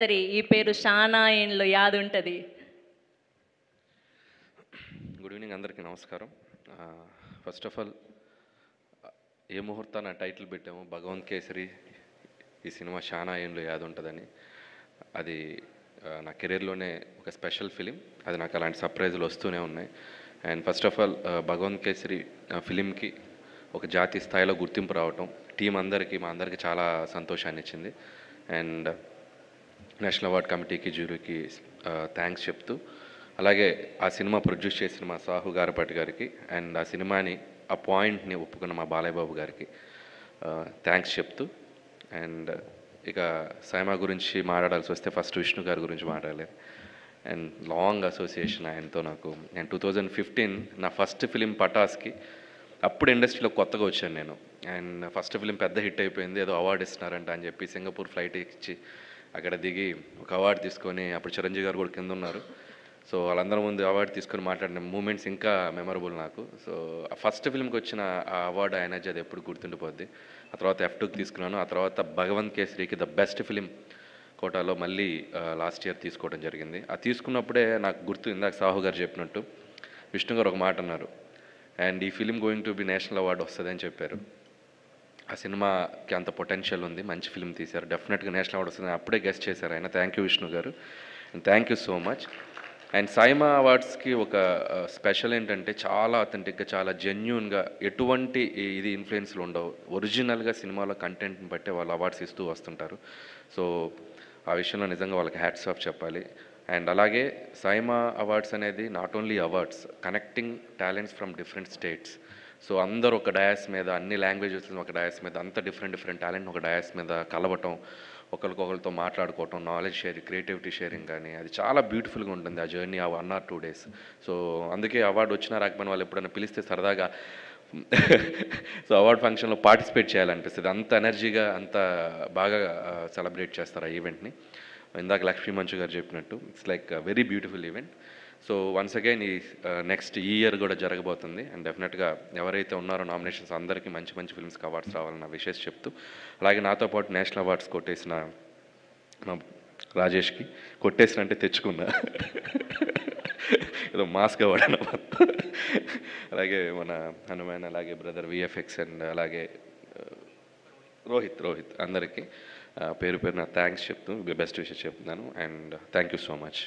సరే ఈ పేరు షానా ఏండ్లో యాదుంటది. గుడ్ ఈవినింగ్ అందరికీ నమస్కారం. ఫస్ట్ ఆఫ్ ఆల్ ఏ ముహూర్తాన టైటిల్ పెట్టాము భగవంత్ కేసరి. ఈ సినిమా షానా ఏండ్లో యాదుంటుందని. అది నా కెరీర్లోనే ఒక స్పెషల్ ఫిలిం. అది నాకు అలాంటి సర్ప్రైజులు వస్తూనే ఉన్నాయి. And first of all Bhagavanth Kesari ఫిలింకి ఒక జాతీయ స్థాయిలో గుర్తింపు రావటం టీం అందరికీ మా అందరికీ చాలా సంతోషాన్ని ఇచ్చింది. అండ్ నేషనల్ అవార్డ్ కమిటీకి జ్యూరీకి థ్యాంక్స్ చెప్తూ, అలాగే ఆ సినిమా ప్రొడ్యూస్ చేసిన మా సాహు గారపాటి గారికి అండ్ ఆ సినిమాని ఆ పాయింట్ని ఒప్పుకున్న మా బాలయ్య బాబు గారికి థ్యాంక్స్ చెప్తూ, అండ్ ఇక సైమా గురించి మాట్లాడాల్సి వస్తే ఫస్ట్ విష్ణు గారి గురించి మాట్లాడలేదు. అండ్ లాంగ్ అసోసియేషన్ ఆయనతో నాకు. అండ్ 2015 నా ఫస్ట్ ఫిలిం పటాస్కి అప్పుడు ఇండస్ట్రీలో కొత్తగా వచ్చాను నేను. అండ్ ఫస్ట్ ఫిలిం పెద్ద హిట్ అయిపోయింది, ఏదో అవార్డు ఇస్తున్నారంట అని చెప్పి సింగపూర్ ఫ్లైట్ ఇచ్చి అక్కడ దిగి ఒక అవార్డు తీసుకొని, అప్పుడు చిరంజీవి గారు కూడా కింద ఉన్నారు. సో వాళ్ళందరి ముందు అవార్డు తీసుకొని మాట్లాడిన మూమెంట్స్ ఇంకా మెమరబుల్ నాకు. సో ఫస్ట్ ఫిల్మ్కి వచ్చిన ఆ అవార్డు ఎనర్జీ అది ఎప్పుడు గుర్తుండిపోద్ది. ఆ తర్వాత F2కి తీసుకున్నాను. ఆ తర్వాత భగవంత్ కేసరికి ద బెస్ట్ ఫిలిం కోటాలో మళ్ళీ లాస్ట్ ఇయర్ తీసుకోవడం జరిగింది. అది తీసుకున్నప్పుడే నాకు గుర్తు, ఇందాక సాహు గారు చెప్పినట్టు విష్ణు గారు ఒక మాట అన్నారు, అండ్ ఈ film going to be national award వస్తుంది అని చెప్పారు. ఆ సినిమాకి అంత పొటెన్షియల్ ఉంది, మంచి ఫిల్మ్ తీశారు, డెఫినెట్గా నేషనల్ అవార్డు వస్తుంది, అప్పుడే గెస్ట్ చేశారు ఆయన. Thank you Vishnu garu, and thank you so much. And SIIMA అవార్డ్స్కి ఒక స్పెషల్ ఏంటంటే చాలా అథెంటిక్గా, చాలా జెన్యూన్గా, ఎటువంటి ఇది ఇన్ఫ్లుయెన్స్లు ఉండవు. ఒరిజినల్గా సినిమాలో కంటెంట్ని బట్టే వాళ్ళు అవార్డ్స్ ఇస్తూ వస్తుంటారు. సో ఆ విషయంలో నిజంగా వాళ్ళకి హ్యాట్స్ ఆఫ్ చెప్పాలి. అండ్ అలాగే సైమా అవార్డ్స్ అనేది not only awards, connecting talents from different states. So అందరూ ఒక డయాస్ మీద, అన్ని లాంగ్వేజెస్ ఒక డయాస్ మీద, అంత డిఫరెంట్ టాలెంట్ ఒక డయాస్ మీద కలవటం, ఒకరికొకరితో మాట్లాడుకోవటం, నాలెడ్జ్ షేరింగ్, క్రియేటివిటీ షేరింగ్, కానీ అది చాలా బ్యూటిఫుల్గా ఉంటుంది ఆ జర్నీ, ఆ 1 or 2 days. సో అందుకే అవార్డు వచ్చినా రాకపోయినా వాళ్ళు ఎప్పుడైనా పిలిస్తే సరదాగా సో అవార్డ్ ఫంక్షన్లో పార్టిసిపేట్ చేయాలనిపిస్తుంది. అంత ఎనర్జీగా, అంత బాగా సెలబ్రేట్ చేస్తారు ఆ ఈవెంట్ని. ఇందాక లక్ష్మీ మంచు గారు చెప్పినట్టు it's like very beautiful event. So once again ఈ నెక్స్ట్ ఇయర్ కూడా జరగబోతుంది. అండ్ డెఫినెట్గా ఎవరైతే ఉన్నారో నామినేషన్స్ అందరికీ మంచి మంచి ఫిల్మ్స్కి అవార్డ్స్ రావాలన్న విషయం చెప్తూ, అలాగే నాతో పాటు నేషనల్ అవార్డ్స్ కొట్టేసిన మా రాజేష్కి, కొట్టేసిన అంటే తెచ్చుకున్నా ఏదో మాస్క్ అవార్డు అన్నమాట. అలాగే మన హనుమాన్, అలాగే బ్రదర్ విఎఫ్ఎక్స్, అండ్ అలాగే రోహిత్ అందరికీ పేరు పేరున థ్యాంక్స్ చెప్తూ బెస్ట్ విషయం చెప్తున్నాను. And thank you so much.